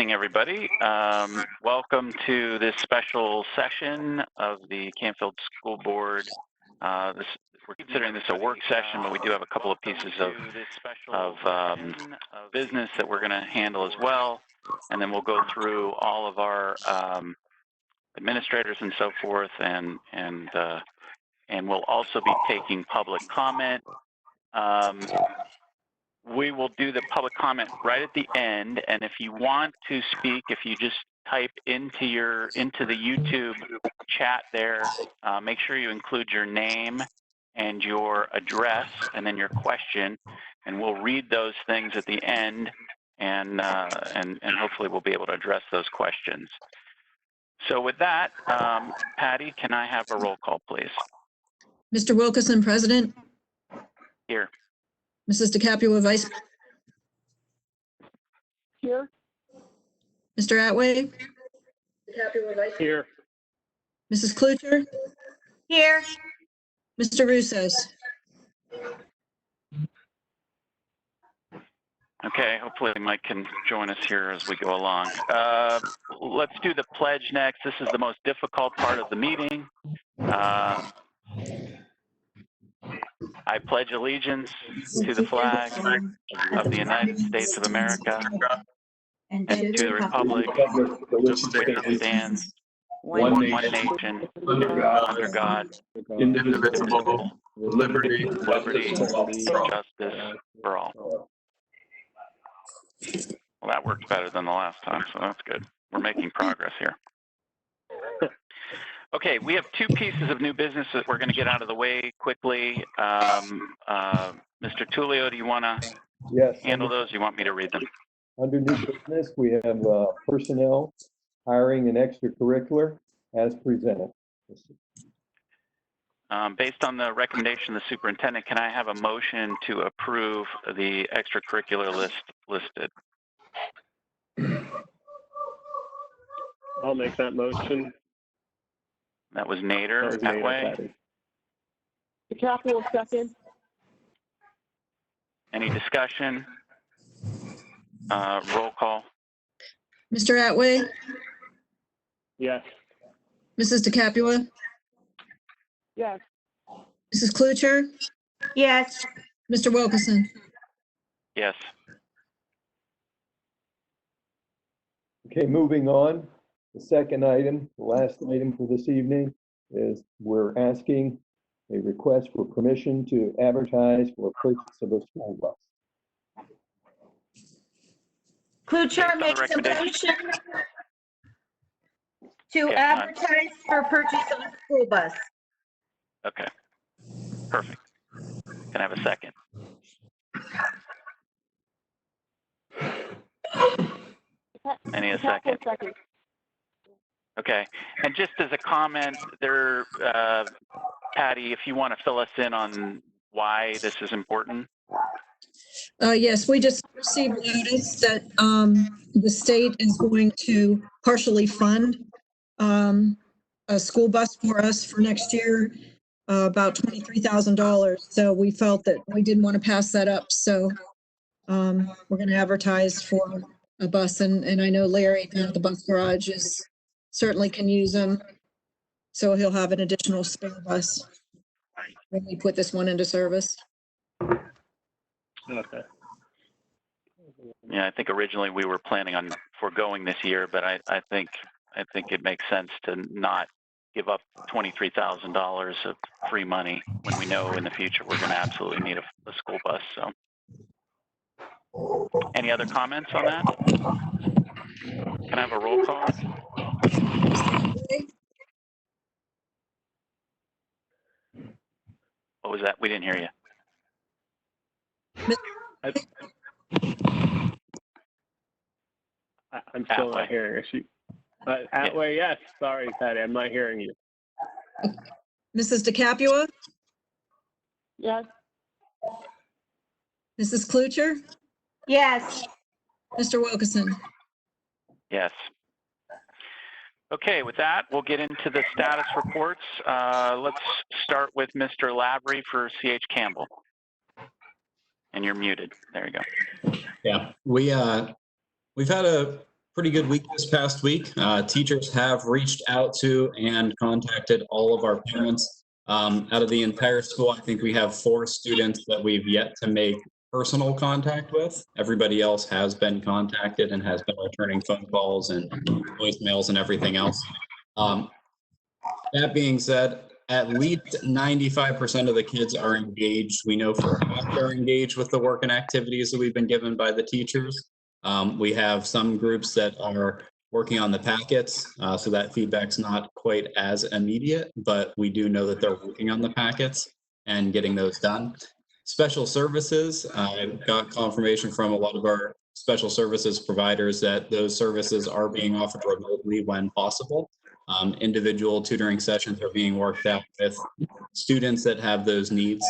evening, everybody. Welcome to this special session of the Canfield School Board. We're considering this a work session, but we do have a couple of pieces of business that we're going to handle as well. And then we'll go through all of our administrators and so forth, and we'll also be taking public comment. We will do the public comment right at the end, and if you want to speak, if you just type into the YouTube chat there, make sure you include your name and your address, and then your question, and we'll read those things at the end, and hopefully we'll be able to address those questions. So with that, Patty, can I have a roll call, please? Mr. Wilkerson, President. Here. Mrs. DeCapua, Vice. Here. Mr. Atway. Here. Mrs. Klucher. Here. Mr. Russos. Okay, hopefully Mike can join us here as we go along. Let's do the pledge next. This is the most difficult part of the meeting. I pledge allegiance to the flag of the United States of America and to the republic for which it stands, one nation, under God, indivisible, with liberty, justice for all. Well, that worked better than the last time, so that's good. We're making progress here. Okay, we have two pieces of new business that we're going to get out of the way quickly. Mr. Tullio, do you want to handle those? You want me to read them? Under new business, we have personnel, hiring and extracurricular as presented. Based on the recommendation of the superintendent, can I have a motion to approve the extracurricular list listed? I'll make that motion. That was Nader. That way. DeCapua, second. Any discussion? Roll call. Mr. Atway. Yes. Mrs. DeCapua. Yes. Mrs. Klucher. Yes. Mr. Wilkerson. Yes. Okay, moving on. The second item, the last item for this evening, is we're asking a request for permission to advertise for purchase of a school bus. Klucher makes a motion to advertise for purchase of a school bus. Okay. Perfect. Can I have a second? Any a second? Okay, and just as a comment there, Patty, if you want to fill us in on why this is important. Yes, we just received notice that the state is going to partially fund a school bus for us for next year, about $23,000. So we felt that we didn't want to pass that up. So we're going to advertise for a bus, and I know Larry down at the bus garage certainly can use them. So he'll have an additional spare bus when we put this one into service. Okay. Yeah, I think originally we were planning on foregoing this year, but I think it makes sense to not give up $23,000 of free money when we know in the future we're going to absolutely need a school bus. So, any other comments on that? Can I have a roll call? What was that? We didn't hear you. I'm still not hearing her. Atway, yes. Sorry, Patty, I'm not hearing you. Mrs. DeCapua. Yes. Mrs. Klucher. Yes. Mr. Wilkerson. Yes. Okay, with that, we'll get into the status reports. Let's start with Mr. Lavery for C.H. Campbell. And you're muted. There you go. Yeah, we've had a pretty good week this past week. Teachers have reached out to and contacted all of our parents. Out of the entire school, I think we have 4 students that we've yet to make personal contact with. Everybody else has been contacted and has been returning phone calls and voicemails and everything else. That being said, at least 95% of the kids are engaged. We know for a fact they're engaged with the work and activities that we've been given by the teachers. We have some groups that are working on the packets, so that feedback's not quite as immediate, but we do know that they're working on the packets and getting those done. Special services, I got confirmation from a lot of our special services providers that those services are being offered remotely when possible. Individual tutoring sessions are being worked out with students that have those needs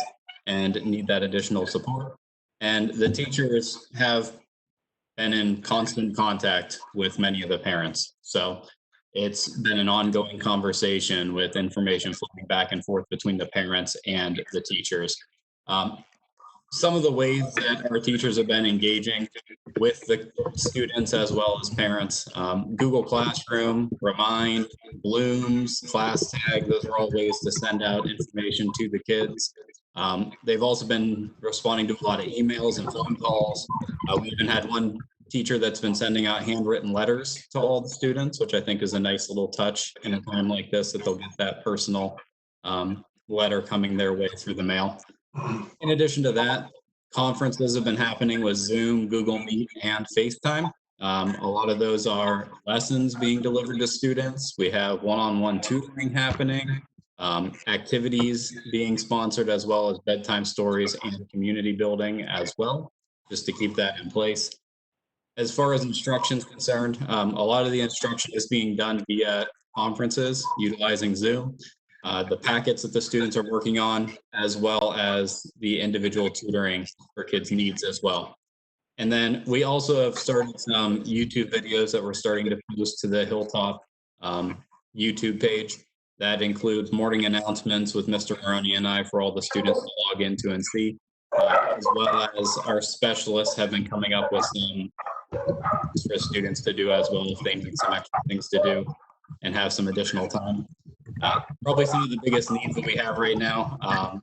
and need that additional support. And the teachers have been in constant contact with many of the parents. So it's been an ongoing conversation with information flowing back and forth between the parents and the teachers. Some of the ways that our teachers have been engaging with the students as well as parents, Google Classroom, Remind, Blooms, Class Tag, those are all ways to send out information to the kids. They've also been responding to a lot of emails and phone calls. We even had one teacher that's been sending out handwritten letters to all the students, which I think is a nice little touch in a time like this, that they'll get that personal letter coming their way through the mail. In addition to that, conferences have been happening with Zoom, Google Meet, and FaceTime. A lot of those are lessons being delivered to students. We have one-on-one tutoring happening, activities being sponsored, as well as bedtime stories and community building as well, just to keep that in place. As far as instruction is concerned, a lot of the instruction is being done via conferences utilizing Zoom. The packets that the students are working on, as well as the individual tutoring for kids' needs as well. And then we also have started some YouTube videos that we're starting to post to the Hilltop YouTube page. That includes morning announcements with Mr. Maroney and I for all the students to log into and see, as well as our specialists have been coming up with some for students to do as well if they need some extra things to do and have some additional time. Probably some of the biggest needs that we have right now,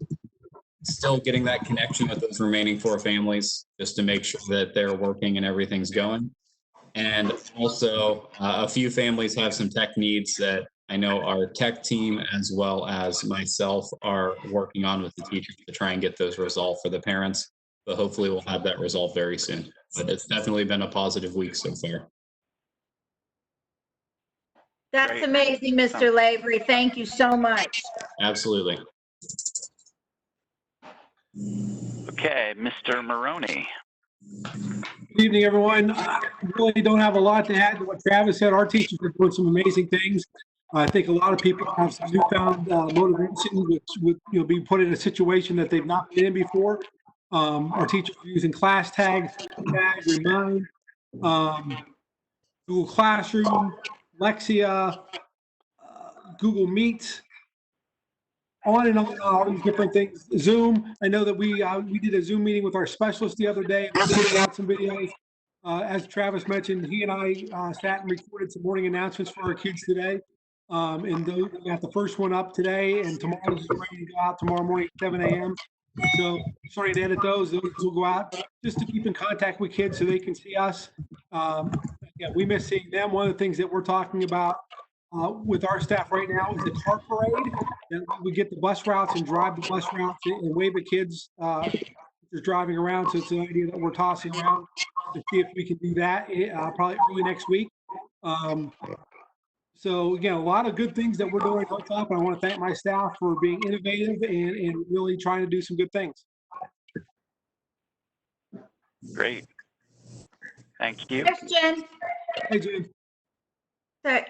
still getting that connection with those remaining 4 families just to make sure that they're working and everything's going. And also a few families have some tech needs that I know our tech team as well as myself are working on with the teachers to try and get those resolved for the parents, but hopefully we'll have that resolved very soon. But it's definitely been a positive week so far. That's Great. amazing, Mr. Lavery. Thank you so much. Absolutely. Okay, Mr. Maroney. Good evening, everyone. I really don't have a lot to add to what Travis said. Our teachers are doing some amazing things. I think a lot of people have some newfound motivation, which would be put in a situation that they've not been in before. Our teachers are using class tags, Remind, Google Classroom, Lexia, Google Meet, on and on, all these different things. Zoom. I know that we did a Zoom meeting with our specialist the other day. We put out some videos. As Travis mentioned, he and I sat and recorded some morning announcements for our kids today. And we got the first one up today, and tomorrow's is ready to go out tomorrow morning at 7 a.m. So starting to edit those. Those will go out just to keep in contact with kids so they can see us. Yeah, we miss seeing them. One of the things that we're talking about with our staff right now is the car parade. And we get the bus routes and drive the bus routes and wave at kids just driving around. So it's an idea that we're tossing around to see if we can do that probably early next week. So again, a lot of good things that we're doing on top, and I want to thank my staff for being innovative and really trying to do some good things. Great. Thank you. Question. Hey, Jim. Sorry.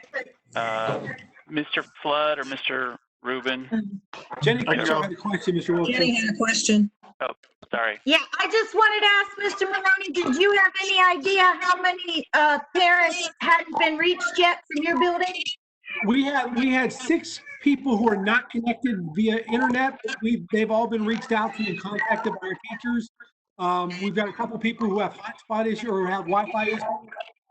Mr. Flood or Mr. Rubin? Jenny Kershaw had a question, Mr. Wilson. Jenny had a question. Oh, sorry. Yeah, I just wanted to ask Mr. Maroney, did you have any idea how many parents hadn't been reached yet from your building? We had 6 people who are not connected via internet. They've all been reached out to and contacted by our teachers. We've got a couple people who have hotspot issues or have Wi-Fi issues.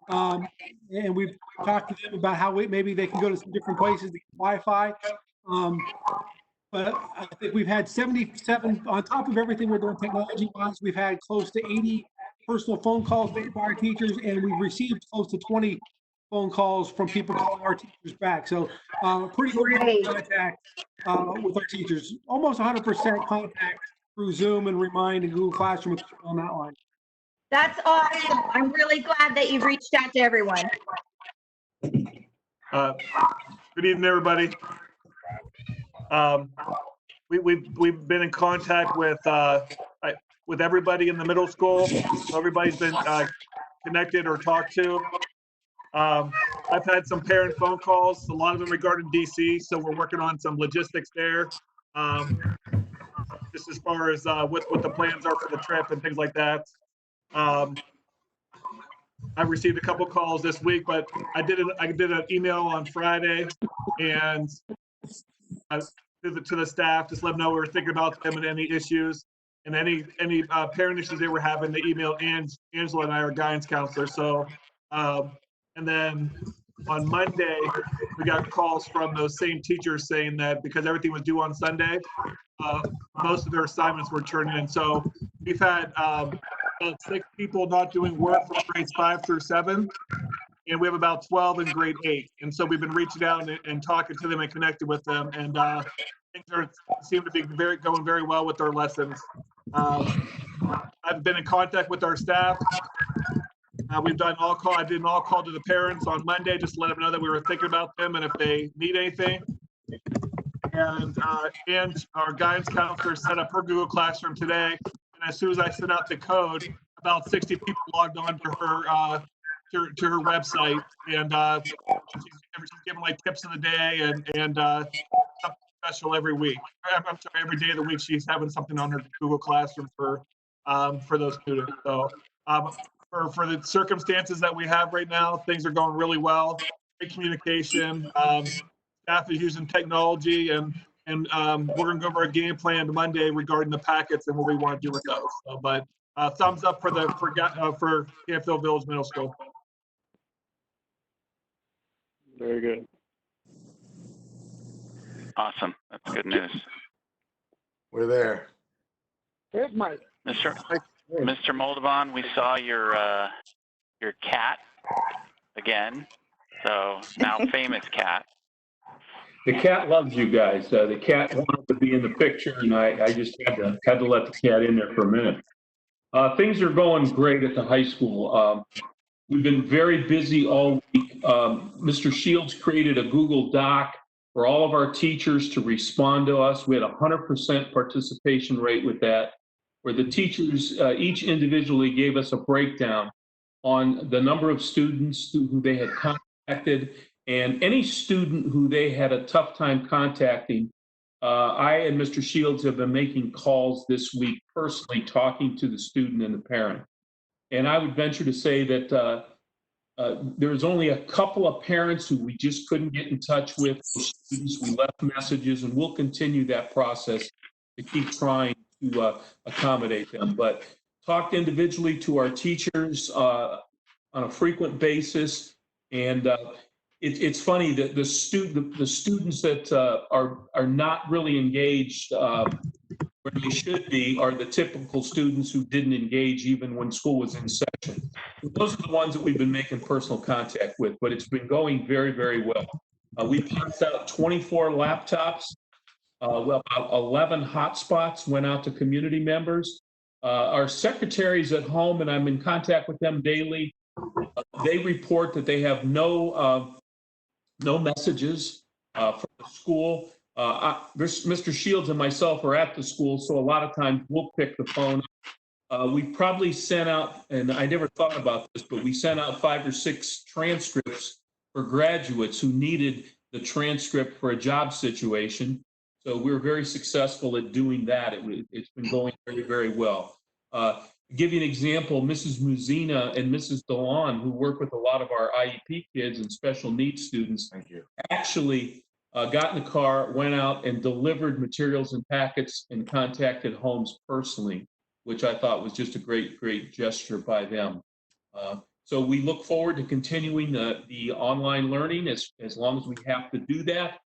And we've talked to them about how maybe they can go to some different places to get Wi-Fi. But I think we've had 77, on top of everything we're doing technology-wise, we've had close to 80 personal phone calls made by our teachers, and we've received close to 20 phone calls from people calling our teachers back. So pretty good Great. contact with our teachers. Almost 100% contact through Zoom and Remind and Google Classroom on that line. That's awesome. I'm really glad that you've reached out to everyone. Good evening, everybody. We've been in contact with everybody in the middle school. Everybody's been connected or talked to. I've had some parent phone calls, a lot of them regarding DC, so we're working on some logistics there. Just as far as what the plans are for the trip and things like that. I received a couple calls this week, but I did an email on Friday, and to the staff, just let them know we were thinking about them and any issues and any parent issues they were having. They emailed Angela and I, our guidance counselor. So, and then on Monday, we got calls from those same teachers saying that because everything was due on Sunday, most of their assignments were turned in. So we've had about 6 people not doing work from grades 5 through 7. And we have about 12 in grade 8. And so we've been reaching out and talking to them and connecting with them. And things seem to be going very well with their lessons. I've been in contact with our staff. We've done all call. I did an all call to the parents on Monday, just to let them know that we were thinking about them and if they need anything. And our guidance counselor set up her Google Classroom today. And as soon as I sent out the code, about 60 people logged on to her to her website, and she's giving like tips of the day and something special every week. I'm sorry, every day of the week she's having something on her Google Classroom for those students. So for the circumstances that we have right now, things are going really well. Great communication. Staff is using technology, and we're going to go over our game plan Monday regarding the packets and what we want to do with those. So, but thumbs up for Canfield Village Middle School. Very good. Awesome. That's good news. We're there. Here's Mike. Mr. Moldovan, we saw your cat again. So now famous cat. The cat loves you guys. The cat wanted to be in the picture, and I just had to let the cat in there for a minute. Things are going great at the high school. We've been very busy all week. Mr. Shields created a Google Doc for all of our teachers to respond to us. We had 100% participation rate with that, where the teachers each individually gave us a breakdown on the number of students who they had contacted, and any student who they had a tough time contacting. I and Mr. Shields have been making calls this week, personally talking to the student and the parent. And I would venture to say that there's only a couple of parents who we just couldn't get in touch with. Students, we left messages, and we'll continue that process to keep trying to accommodate them. But talked individually to our teachers on a frequent basis, and it's funny that the students that are not really engaged where they should be are the typical students who didn't engage even when school was in session. Those are the ones that we've been making personal contact with, but it's been going very, very well. We passed out 24 laptops. Well, about 11 hotspots went out to community members. Our secretaries at home, and I'm in contact with them daily, they report that they have no messages from the school. Mr. Shields and myself are at the school, so a lot of times we'll pick the phone up. We probably sent out, and I never thought about this, but we sent out 5 or 6 transcripts for graduates who needed the transcript for a job situation. So we were very successful at doing that. It's been going very, very well. To give you an example, Mrs. Muzina and Mrs. DeLon, who work with a lot of our IEP kids and special needs students, actually got in the car, went out and delivered materials and packets and contacted homes personally, which I thought was just a great, great gesture by them. So we look forward to continuing the online learning as long as we have to do that.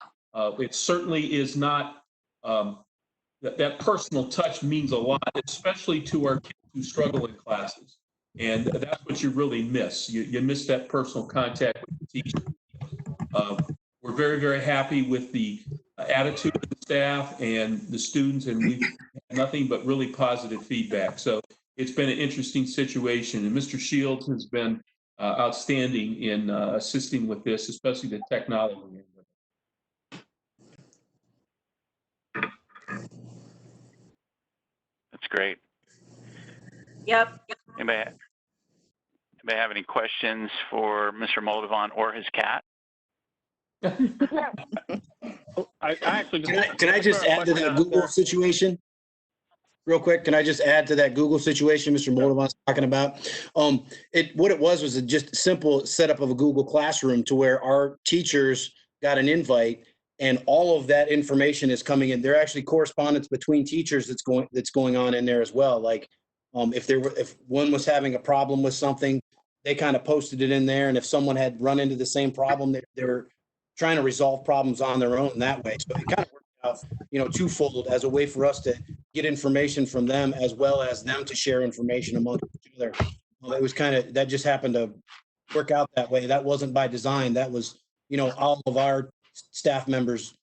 It certainly is not, that personal touch means a lot, especially to our kids who struggle in classes. And that's what you really miss. You miss that personal contact with the teacher. We're very, very happy with the attitude of the staff and the students, and we've had nothing but really positive feedback. So it's been an interesting situation, and Mr. Shields has been outstanding in assisting with this, especially the technology. That's great. Yep. Anybody have any questions for Mr. Moldovan or his cat? I actually just, Can I just add to that Google situation? Real quick, can I just add to that Google situation Mr. Moldovan's talking about? What it was just a simple setup of a Google Classroom to where our teachers got an invite and all of that information is coming in. There are actually correspondence between teachers that's going on in there as well. Like if one was having a problem with something, they kind of posted it in there. And if someone had run into the same problem, they were trying to resolve problems on their own that way. So it kind of worked out, twofold as a way for us to get information from them as well as them to share information among each other. It was that just happened to work out that way. That wasn't by design. That was, all of our staff members,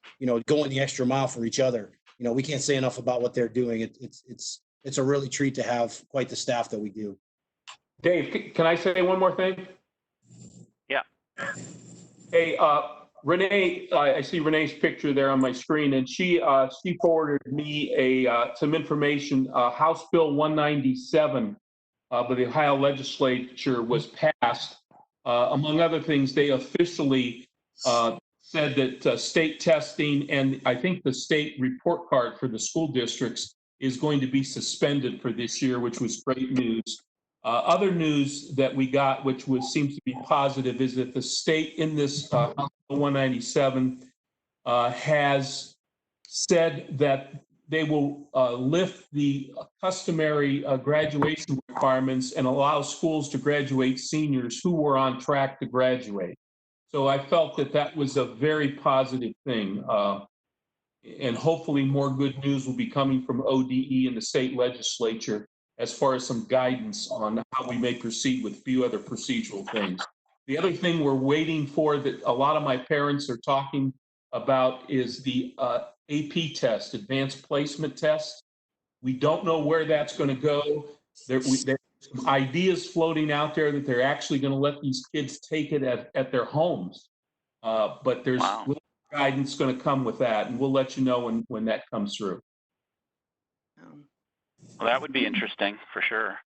going the extra mile for each other. We can't say enough about what they're doing. It's a really treat to have quite the staff that we do. Dave, can I say one more thing? Yeah. Hey, Renee, I see Renee's picture there on my screen, and she forwarded me some information. House Bill 197 by the Ohio legislature was passed. Among other things, they officially said that state testing and I think the state report card for the school districts is going to be suspended for this year, which was great news. Other news that we got, which seems to be positive, is that the state in this House Bill 197 has said that they will lift the customary graduation requirements and allow schools to graduate seniors who were on track to graduate. So I felt that was a very positive thing. And hopefully more good news will be coming from ODE and the state legislature as far as some guidance on how we may proceed with a few other procedural things. The other thing we're waiting for that a lot of my parents are talking about is the AP test, advanced placement test. We don't know where that's going to go. There's some ideas floating out there that they're actually going to let these kids take it at their homes. But there's guidance going to come with that, and we'll let you know when that comes through. Well, that would be interesting for sure.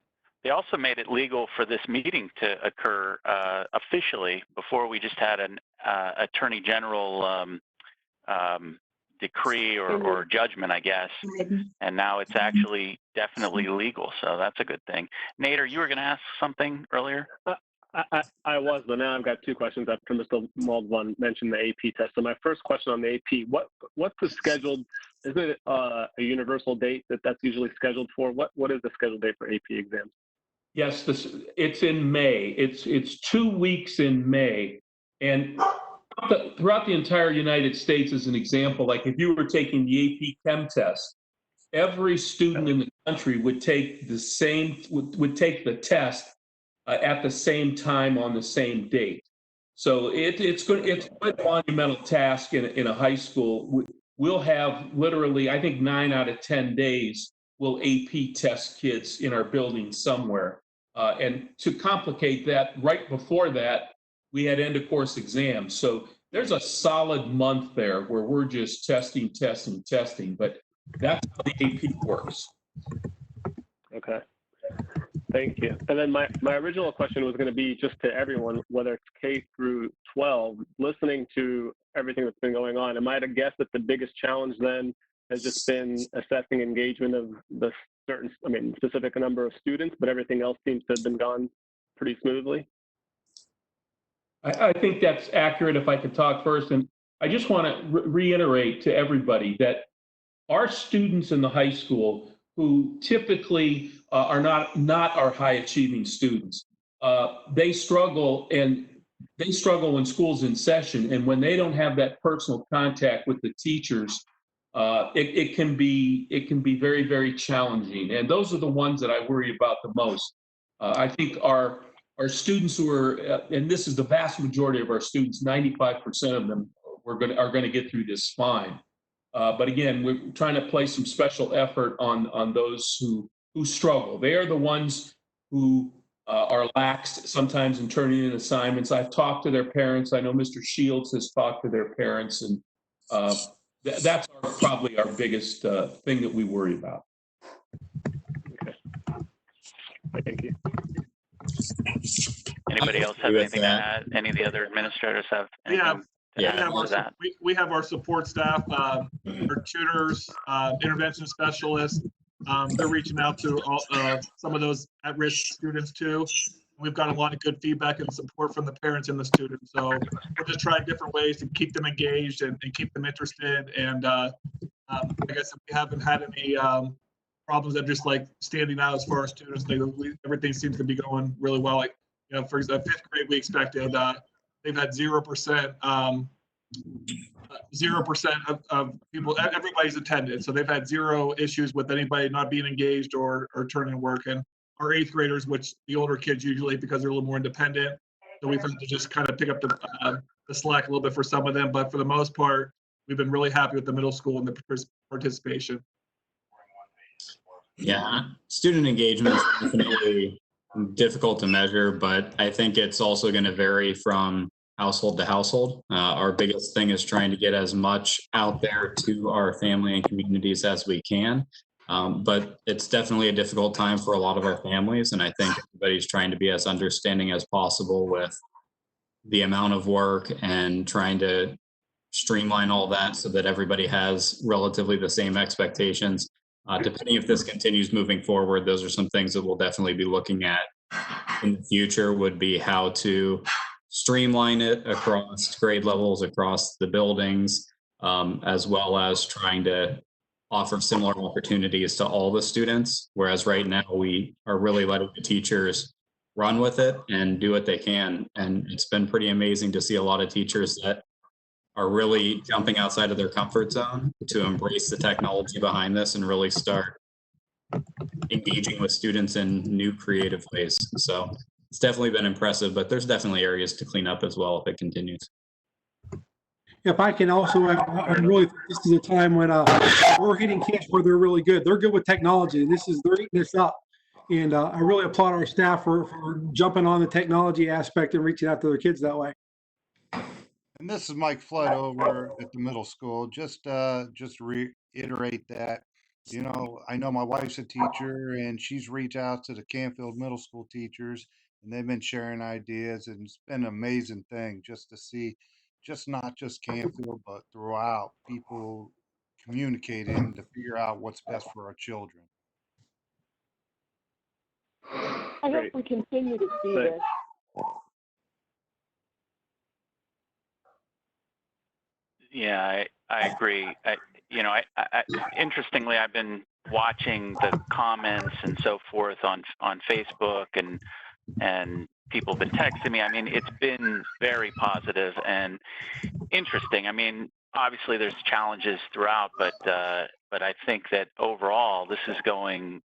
They also made it legal for this meeting to occur officially. Before we just had an attorney general decree or judgment, I guess. And now it's actually definitely legal. So that's a good thing. Nader, you were going to ask something earlier? I was, but now I've got two questions after Mr. Moldovan mentioned the AP test. So my first question on the AP, what's the scheduled, is it a universal date that's usually scheduled for? What is the scheduled date for AP exams? Yes, it's in May. It's 2 weeks in May. And throughout the entire United States, as an example, like if you were taking the AP Chem test, every student in the country would take the test at the same time on the same date. So it's quite a monumental task in a high school. We'll have literally, I think 9 out of 10 days will AP test kids in our building somewhere. And to complicate that, right before that, we had end of course exams. So there's a solid month there where we're just testing. But that's how the AP works. Okay. Thank you. And then my original question was going to be just to everyone, whether it's K through 12, listening to everything that's been going on, am I to guess that the biggest challenge then has just been assessing engagement of the specific number of students, but everything else seems to have been gone pretty smoothly? I think that's accurate if I could talk first. And I just want to reiterate to everybody that our students in the high school who typically are not our high achieving students, they struggle when school's in session, and when they don't have that personal contact with the teachers, it can be very, very challenging. And those are the ones that I worry about the most. I think our students who are, and this is the vast majority of our students, 95% of them are going to get through this fine. But again, we're trying to place some special effort on those who struggle. They are the ones who are laxed sometimes in turning in assignments. I've talked to their parents. I know Mr. Shields has talked to their parents, and that's probably our biggest thing that we worry about. Okay. Thank you. Anybody else have anything to add? Any of the other administrators have anything to add to that? We have our support staff, our tutors, intervention specialists. They're reaching out to some of those at-risk students too. We've got a lot of good feedback and support from the parents and the students. So we're just trying different ways to keep them engaged and keep them interested. And like I said, we haven't had any problems that just like standing out as far as students. Everything seems to be going really well. Like, you know, for the 5th grade, we expected they've had 0%. 0% of people, everybody's attended. So they've had 0 issues with anybody not being engaged or turning in work. And our 8th graders, which the older kids usually, because they're a little more independent, so we've had to just kind of pick up the slack a little bit for some of them. But for the most part, we've been really happy with the middle school and the participation. Yeah, student engagement is definitely difficult to measure, but I think it's also going to vary from household to household. Our biggest thing is trying to get as much out there to our family and communities as we can. But it's definitely a difficult time for a lot of our families. And I think everybody's trying to be as understanding as possible with the amount of work and trying to streamline all that so that everybody has relatively the same expectations. Depending if this continues moving forward, those are some things that we'll definitely be looking at in the future, would be how to streamline it across grade levels, across the buildings, as well as trying to offer similar opportunities to all the students. Whereas right now we are really letting the teachers run with it and do what they can. And it's been pretty amazing to see a lot of teachers that are really jumping outside of their comfort zone to embrace the technology behind this and really start engaging with students in new creative ways. So it's definitely been impressive, but there's definitely areas to clean up as well if it continues. If I can also, I really think this is a time when we're hitting camps where they're really good. They're good with technology. They're eating this up. And I really applaud our staff for jumping on the technology aspect and reaching out to their kids that way. And this is Mike Flood over at the middle school. Just reiterate that, you know, I know my wife's a teacher and she's reached out to the Canfield middle school teachers and they've been sharing ideas, and it's been an amazing thing just to see, not just Canfield, but throughout, people communicating to figure out what's best for our children. I hope we continue to see this. Yeah, I agree. Interestingly, I've been watching the comments and so forth on Facebook, and people have been texting me. I mean, it's been very positive and interesting. I mean, obviously there's challenges throughout, but I think that overall this is going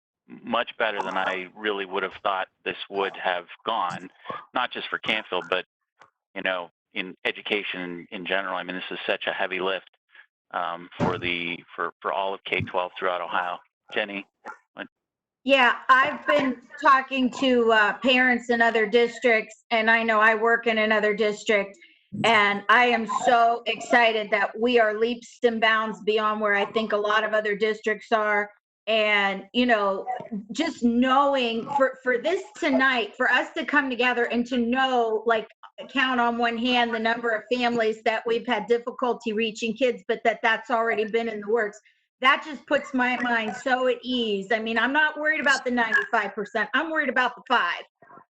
much better than I really would have thought this would have gone, not just for Canfield, but, you know, in education in general. I mean, this is such a heavy lift for all of K-12 throughout Ohio. Jenny? Yeah, I've been talking to parents in other districts, and I know I work in another district, and I am so excited that we are leaps and bounds beyond where I think a lot of other districts are. And, you know, just knowing for this tonight, for us to come together and to know, like, count on one hand the number of families that we've had difficulty reaching kids, but that's already been in the works. That just puts my mind so at ease. I mean, I'm not worried about the 95%. I'm worried about the 5%.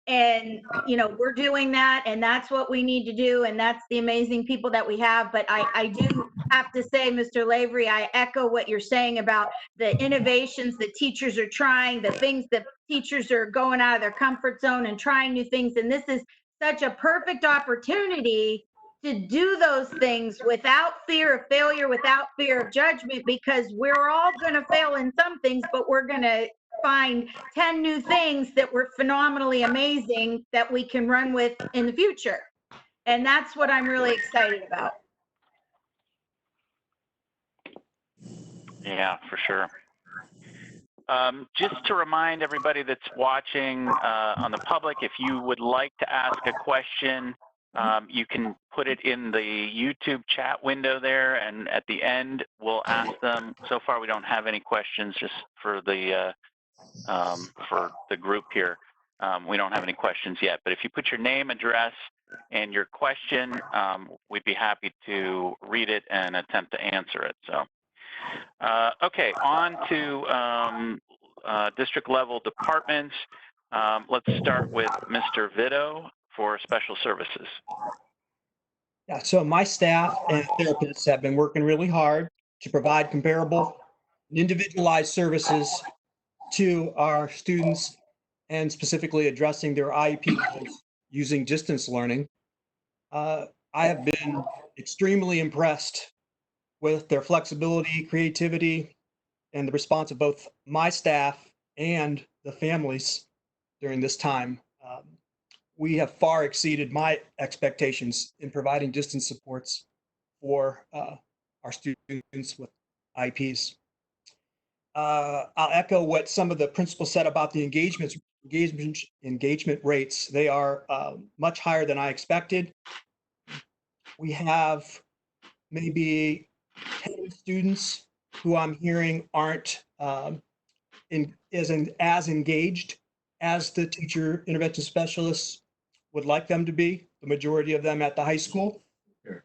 And, you know, we're doing that, and that's what we need to do. And that's the amazing people that we have. But I do have to say, Mr. Lavery, I echo what you're saying about the innovations that teachers are trying, the things that teachers are going out of their comfort zone and trying new things. And this is such a perfect opportunity to do those things without fear of failure, without fear of judgment, because we're all going to fail in some things, but we're going to find 10 new things that were phenomenally amazing that we can run with in the future. And that's what I'm really excited about. Yeah, for sure. Just to remind everybody that's watching on the public, if you would like to ask a question, you can put it in the YouTube chat window there, and at the end, we'll ask them. So far, we don't have any questions just for the group here. We don't have any questions yet, but if you put your name, address, and your question, we'd be happy to read it and attempt to answer it. So. Okay, on to district level departments. Let's start with Mr. Vito for special services. Yeah, so my staff and therapists have been working really hard to provide comparable individualized services to our students and specifically addressing their IEP goals using distance learning. I have been extremely impressed with their flexibility, creativity, and the response of both my staff and the families during this time. We have far exceeded my expectations in providing distance supports for our students with IEPs. I'll echo what some of the principals said about the engagement rates. They are much higher than I expected. We have maybe 10 students who I'm hearing aren't as engaged as the teacher intervention specialists would like them to be, the majority of them at the high school. Sure.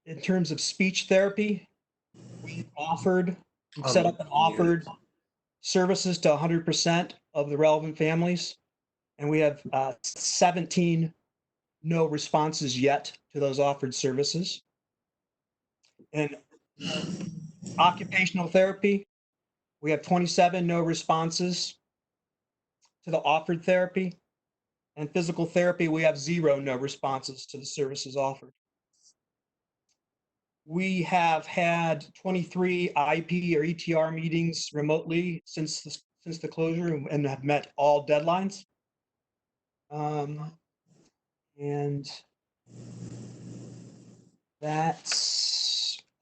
In terms of speech therapy, we've set up and offered services to 100% of the relevant families, and we have 17 no responses yet to those offered services. And occupational therapy, we have 27 no responses to the offered therapy. And physical therapy, we have 0 no responses to the services offered. We have had 23 IEP or ETR meetings remotely since the closure and have met all deadlines. And that's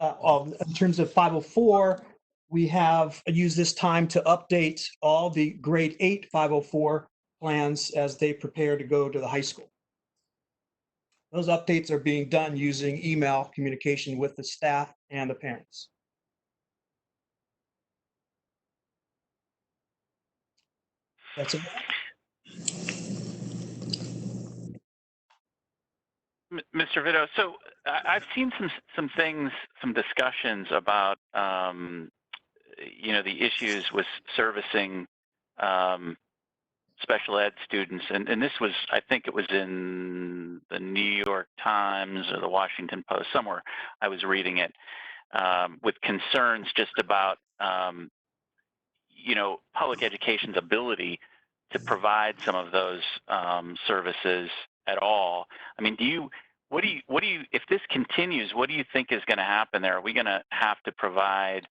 in terms of 504, we have used this time to update all the grade 8 504 plans as they prepare to go to the high school. Those updates are being done using email communication with the staff and the parents. That's it. Mr. Vito, so I've seen some things, some discussions about the issues with servicing special ed students, and this was, I think it was in the New York Times or the Washington Post, somewhere I was reading it, with concerns just about public education's ability to provide some of those services at all. I mean, if this continues, what do you think is going to happen there? Are we going to have to provide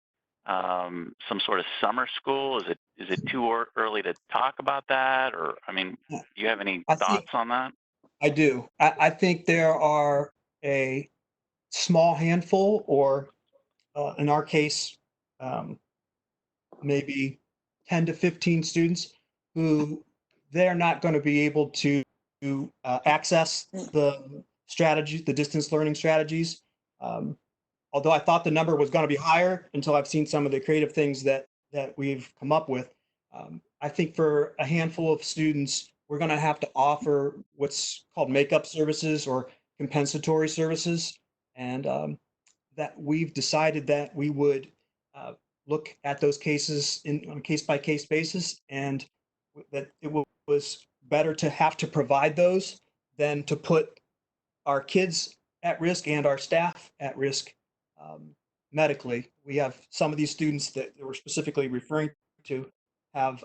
some sort of summer school? Is it too early to talk about that? Or, I mean, do you have any thoughts on that? I do. I think there are a small handful, or in our case, maybe 10 to 15 students who they're not going to be able to access the strategies, the distance learning strategies. Although I thought the number was going to be higher until I've seen some of the creative things that we've come up with. I think for a handful of students, we're going to have to offer what's called makeup services or compensatory services. And that we've decided that we would look at those cases on a case-by-case basis, and that it was better to have to provide those than to put our kids at risk and our staff at risk medically. We have some of these students that we're specifically referring to have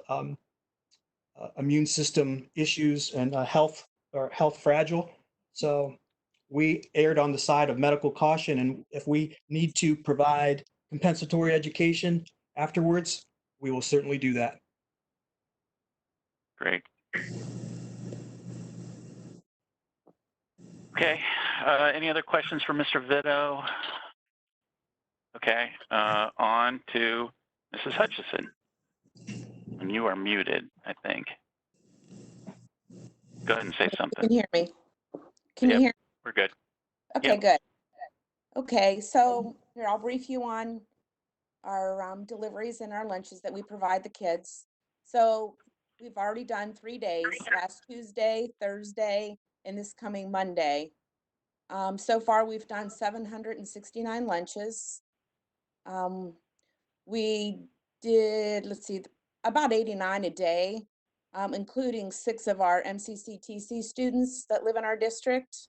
immune system issues and health fragile. So we erred on the side of medical caution, and if we need to provide compensatory education afterwards, we will certainly do that. Great. Okay, any other questions for Mr. Vito? Okay, on to Mrs. Hutchison. And you are muted, I think. Go ahead and say something. Can you hear me? Can you Yep, hear? we're good. Okay, Yep. good. Okay, so here, I'll brief you on our deliveries and our lunches that we provide the kids. So we've already done 3 days, last Tuesday, Thursday, and this coming Monday. So far, we've done 769 lunches. We did, let's see, about 89 a day, including 6 of our MCCTC students that live in our district.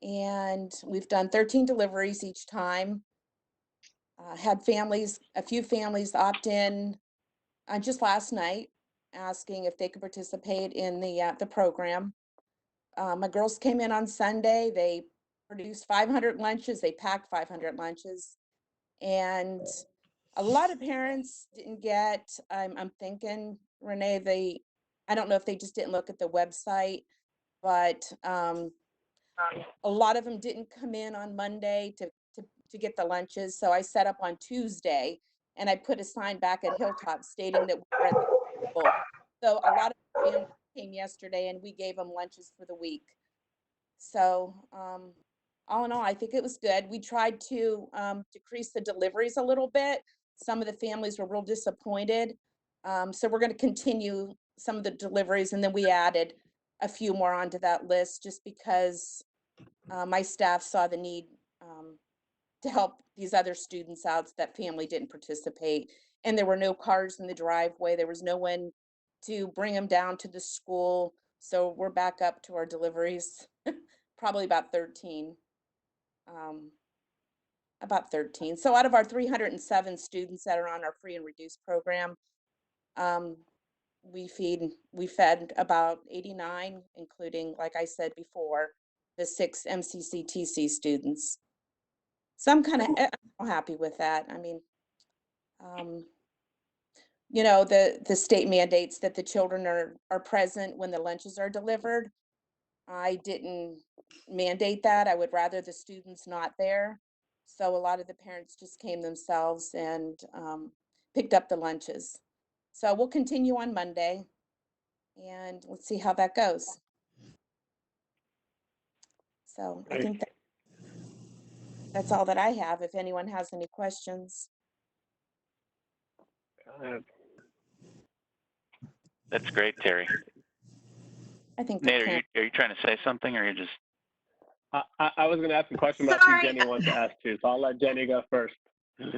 And we've done 13 deliveries each time. Had a few families opt in just last night, asking if they could participate in the program. My girls came in on Sunday. They produced 500 lunches. They packed 500 lunches. And a lot of parents didn't get, I'm thinking, Renee, I don't know if they just didn't look at the website, but a lot of them didn't come in on Monday to get the lunches. So I set up on Tuesday and I put a sign back at Hilltop stating that we were at the school. So a lot of families came yesterday and we gave them lunches for the week. So all in all, I think it was good. We tried to decrease the deliveries a little bit. Some of the families were real disappointed. So we're going to continue some of the deliveries, and then we added a few more onto that list just because my staff saw the need to help these other students out. That family didn't participate, and there were no cars in the driveway. There was no one to bring them down to the school. So we're back up to our deliveries, probably about 13. About 13. So out of our 307 students that are on our free and reduced program, we fed about 89, including, like I said before, the 6 MCCTC students. So I'm kind of happy with that. I mean, you know, the state mandates that the children are present when the lunches are delivered. I didn't mandate that. I would rather the students not there. So a lot of the parents just came themselves and picked up the lunches. So we'll continue on Monday and let's see how that goes. So I think that's all that I have. If anyone has any questions. That's great, Terry. I think Nate, are you trying to say something, or are you just? I was going to ask a question about who Jenny wants to ask too, so I'll let Jenny go first.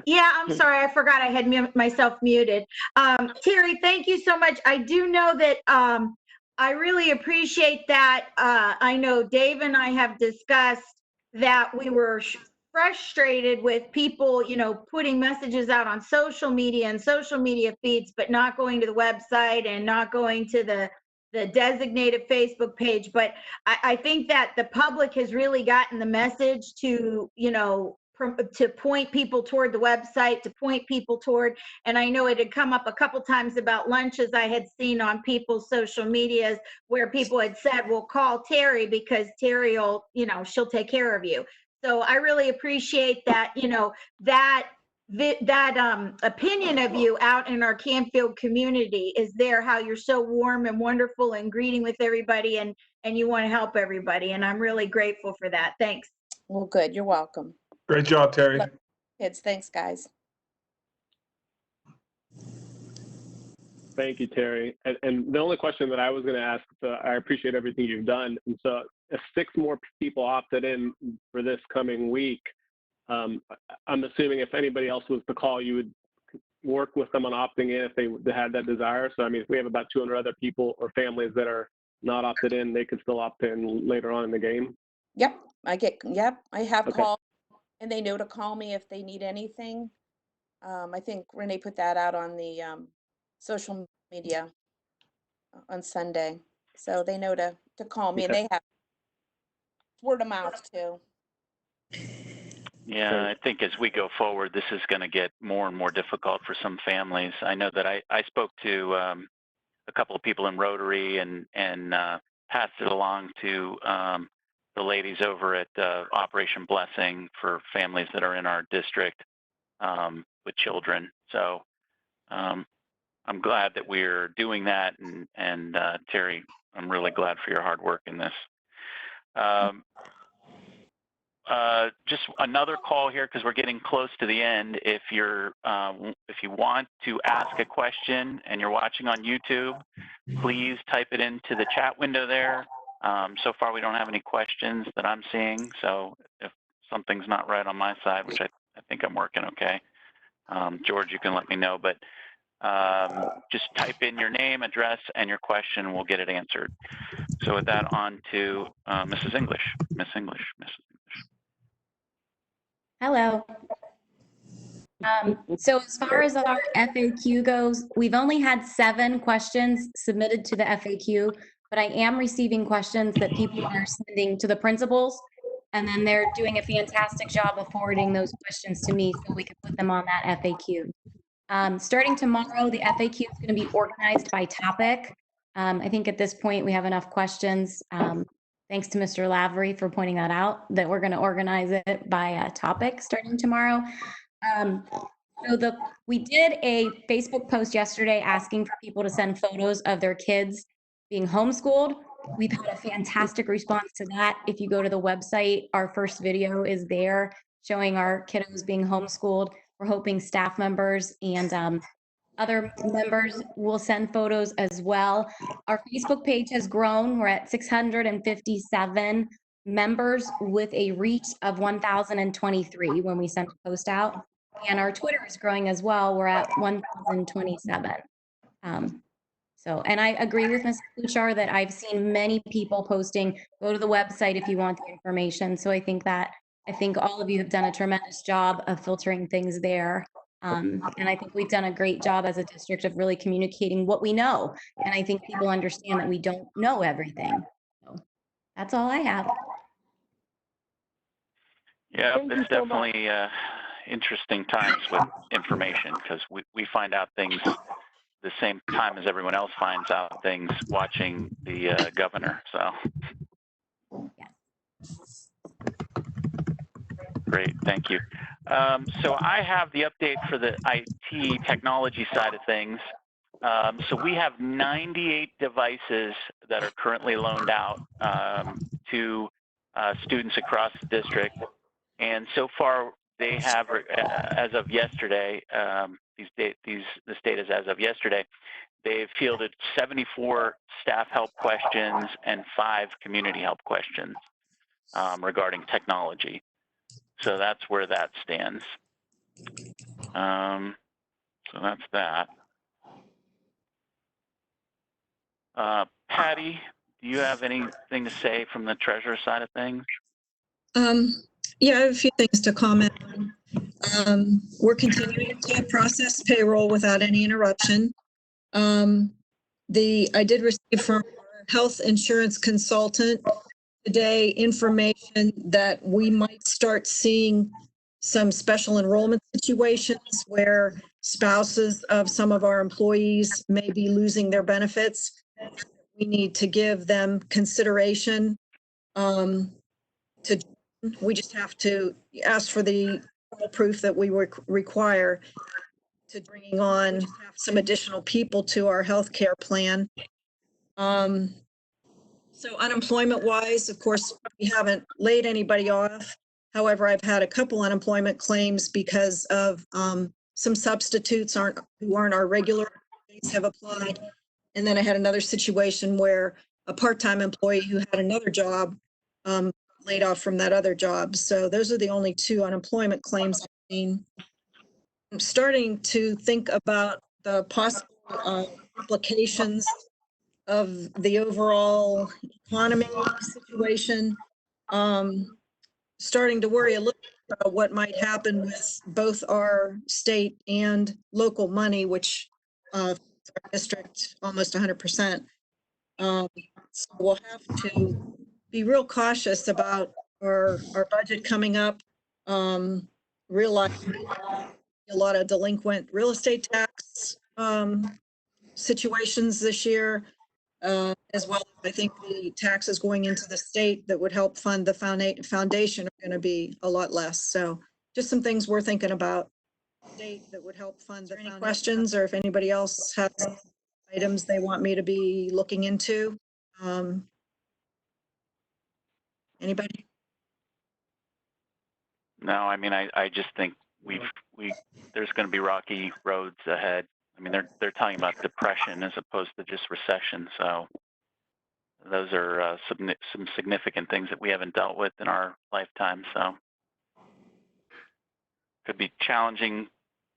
Yeah, I'm sorry. I forgot I had myself muted. Terry, thank you so much. I do know that I really appreciate that. I know Dave and I have discussed that we were frustrated with people, you know, putting messages out on social media and social media feeds, but not going to the website and not going to the designated Facebook page. But I think that the public has really gotten the message to, you know, to point people toward the website, to point people toward, and I know it had come up a couple times about lunches I had seen on people's social medias where people had said, well, call Terry because Terry will, you know, she'll take care of you. So I really appreciate that, you know, that opinion of you out in our Canfield community is there, how you're so warm and wonderful and greeting with everybody and you want to help everybody. And I'm really grateful for that. Thanks. Well, good. You're welcome. Great job, Terry. Kids, thanks, guys. Thank you, Terry. And the only question that I was going to ask, so I appreciate everything you've done. And so if 6 more people opted in for this coming week, I'm assuming if anybody else was to call, you would work with them on opting in if they had that desire. So, I mean, if we have about 200 other people or families that are not opted in, they could still opt in later on in the game. Yep, I have called, and they know to call me if they need anything. I think Renee put that out on the social media on Sunday. So they know to call me, and they have word of mouth too. Yeah, I think as we go forward, this is going to get more and more difficult for some families. I know that I spoke to a couple of people in Rotary and passed it along to the ladies over at Operation Blessing for families that are in our district with children. So I'm glad that we're doing that, and Terry, I'm really glad for your hard work in this. Just another call here because we're getting close to the end. If you want to ask a question and you're watching on YouTube, please type it into the chat window there. So far, we don't have any questions that I'm seeing. So if something's not right on my side, which I think I'm working okay, George, you can let me know. But just type in your name, address, and your question, and we'll get it answered. So with that, on to Mrs. English. Miss English, Mrs. English. Hello. So as far as our FAQ goes, we've only had 7 questions submitted to the FAQ, but I am receiving questions that people are sending to the principals, and then they're doing a fantastic job of forwarding those questions to me so we can put them on that FAQ. Starting tomorrow, the FAQ is going to be organized by topic. I think at this point we have enough questions. Thanks to Mr. Lavery for pointing that out, that we're going to organize it by topic starting tomorrow. We did a Facebook post yesterday asking for people to send photos of their kids being homeschooled. We've had a fantastic response to that. If you go to the website, our first video is there showing our kiddos being homeschooled. We're hoping staff members and other members will send photos as well. Our Facebook page has grown. We're at 657 members with a reach of 1,023 when we sent a post out. And our Twitter is growing as well. We're at 1,027. And I agree with Ms. Kuchar that I've seen many people posting, go to the website if you want the information. So I think all of you have done a tremendous job of filtering things there. And I think we've done a great job as a district of really communicating what we know. And I think people understand that we don't know everything. So that's all I have. Yeah, it's definitely interesting times with information because we find out things the same time as everyone else finds out things watching the governor. So. Great, thank you. So I have the update for the IT technology side of things. So we have 98 devices that are currently loaned out to students across the district. And so far, they have, as of yesterday, this data is as of yesterday, they've fielded 74 staff help questions and 5 community help questions regarding technology. So that's where that stands. So that's that. Patty, do you have anything to say from the treasurer side of things? Yeah, I have a few things to comment on. We're continuing to process payroll without any interruption. I did receive from our health insurance consultant today information that we might start seeing some special enrollment situations where spouses of some of our employees may be losing their benefits. We need to give them consideration. We just have to ask for the proof that we require to bringing on some additional people to our healthcare plan. So unemployment wise, of course, we haven't laid anybody off. However, I've had a couple unemployment claims because of some substitutes who aren't our regular employees have applied. And then I had another situation where a part-time employee who had another job laid off from that other job. So those are the only 2 unemployment claims I've seen. I'm starting to think about the possible implications of the overall economy situation. Starting to worry a little bit about what might happen with both our state and local money, which our district almost 100%. So we'll have to be real cautious about our budget coming up. Realizing a lot of delinquent real estate tax situations this year, as well as I think the taxes going into the state that would help fund the foundation are going to be a lot less. So just some things we're thinking about. State that would help fund the foundation. Any questions, or if anybody else has items they want me to be looking into? Anybody? No, I mean, I just think there's going to be rocky roads ahead. I mean, they're talking about depression as opposed to just recession. So those are some significant things that we haven't dealt with in our lifetime. So could be challenging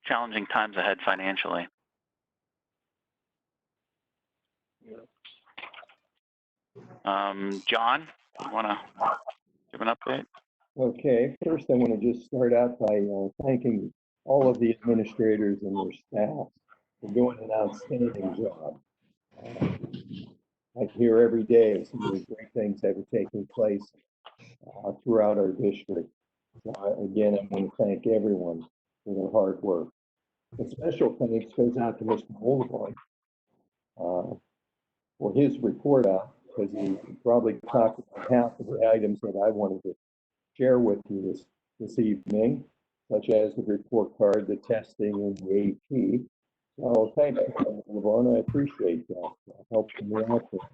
times ahead financially. John, you want to give an update? Okay, first I want to just start out by thanking all of the administrators and their staff for doing an outstanding job. I hear every day of some of the great things that are taking place throughout our district. So again, I want to thank everyone for their hard work. A special thanks goes out to Mr. Moldovan for his report out, because he probably talked about half of the items that I wanted to share with you this evening, such as the report card, the testing, and the AP. So thank you, Mr. Moldovan. I appreciate that. That helps me out there.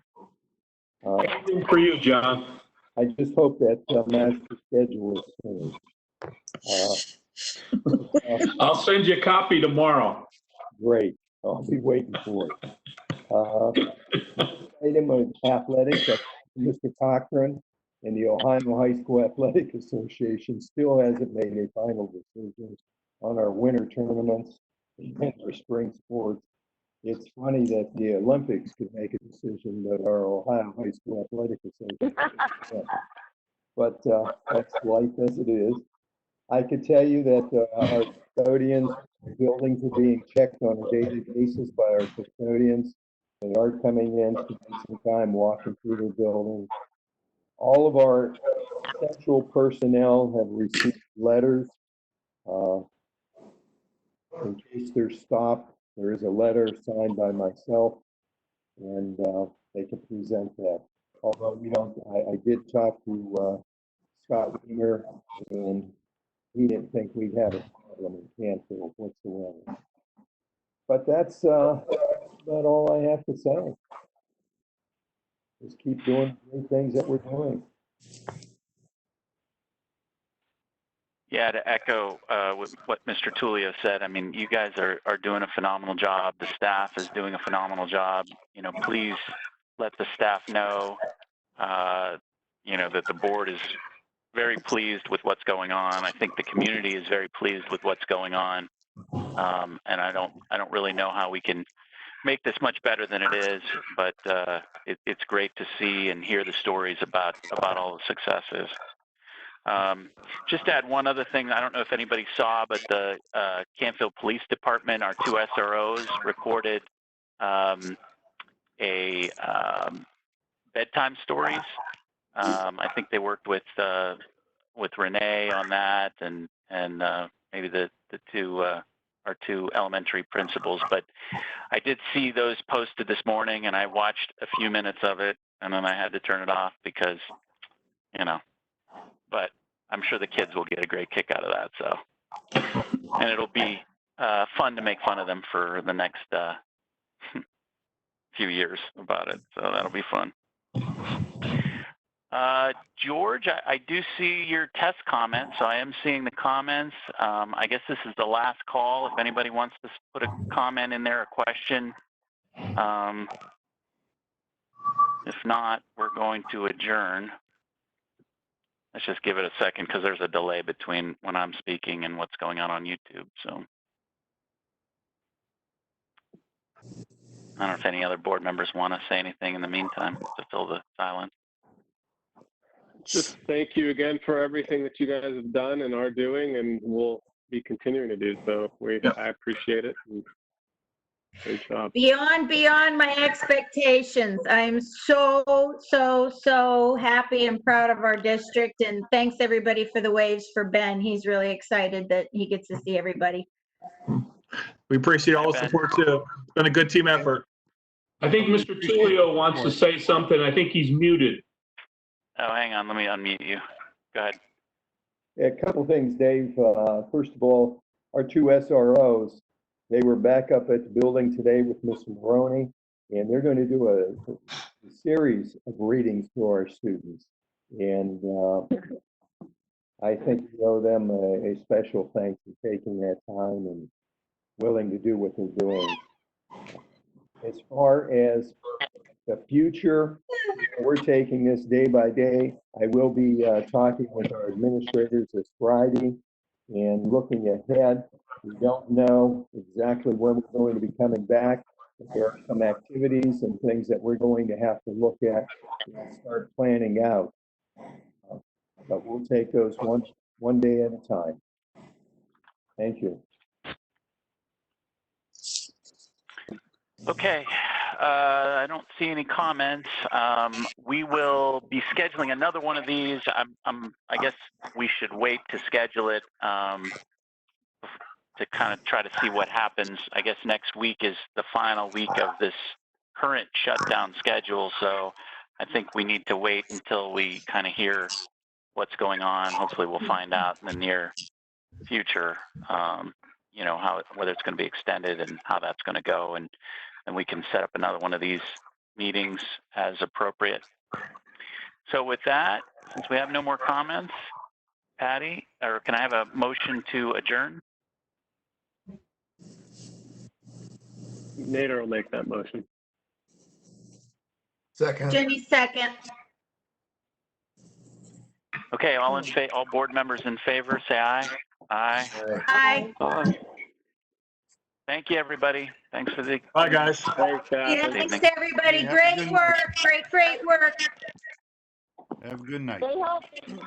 Anything for you, John. I just hope that master schedule is finished. I'll send you a copy tomorrow. Great. I'll be waiting for it. Item of athletics, Mr. Cochran and the Ohio High School Athletic Association still hasn't made a final decision on our winter tournaments and our spring sports. It's funny that the Olympics could make a decision, but our Ohio High School Athletic Association can't. But that's life as it is. I could tell you that our custodians, buildings are being checked on a daily basis by our custodians. They are coming in, spending some time walking through their buildings. All of our central personnel have received letters. In case they're stopped, there is a letter signed by myself, and they can present that. Although we don't, I did talk to Scott Wiener, and he didn't think we'd have a problem in Canfield whatsoever. But that's about all I have to say. Just keep doing great things that we're doing. Yeah, to echo what Mr. Tullio said, I mean, you guys are doing a phenomenal job. The staff is doing a phenomenal job. You know, please let the staff know, you know, that the board is very pleased with what's going on. I think the community is very pleased with what's going on. And I don't really know how we can make this much better than it is, but it's great to see and hear the stories about all the successes. Just to add one other thing, I don't know if anybody saw, but the Canfield Police Department, our 2 SROs, recorded bedtime stories. I think they worked with Renee on that, and maybe the our two elementary principals. But I did see those posted this morning, and I watched a few minutes of it, and then I had to turn it off because, you know. But I'm sure the kids will get a great kick out of that. So, and it'll be fun to make fun of them for the next few years about it. So that'll be fun. George, I do see your test comments. So I am seeing the comments. I guess this is the last call. If anybody wants to put a comment in there, a question. If not, we're going to adjourn. Let's just give it a second because there's a delay between when I'm speaking and what's going on YouTube. So I don't know if any other board members want to say anything in the meantime to fill the silence. Just thank you again for everything that you guys have done and are doing, and will be continuing to do so. I appreciate it. And Great job. Beyond my expectations. I'm so happy and proud of our district. And thanks everybody for the waves for Ben. He's really excited that he gets to see everybody. We appreciate all the support too. It's been a good team effort. I think Mr. Tullio wants to say something. I think he's muted. Oh, hang on. Let me unmute you. Go ahead. A couple things, Dave. First of all, our two SROs, they were back up at the building today with Mr. Maroney, and they're going to do a series of readings to our students. And I think we owe them a special thanks for taking that time and willing to do what they're doing. As far as the future, we're taking this day by day. I will be talking with our administrators this Friday and looking ahead. We don't know exactly when we're going to be coming back. There are some activities and things that we're going to have to look at and start planning out. But we'll take those one day at a time. Thank you. Okay, I don't see any comments. We will be scheduling another one of these. I guess we should wait to schedule it to kind of try to see what happens. I guess next week is the final week of this current shutdown schedule, so I think we need to wait until we kind of hear what's going on. Hopefully we'll find out in the near future, you know, whether it's going to be extended and how that's going to go, and we can set up another one of these meetings as appropriate. So with that, since we have no more comments, Patty, or can I have a motion to adjourn? Nader will make that motion. Second. Jenny, second. Okay, all board members in favor, say aye. Aye. Aye. Thank you, everybody. Thanks for the. Bye, guys. Thanks, Yeah, Catherine. thanks to everybody. Yeah, Great good work. Great work. Have a good night. Stay healthy.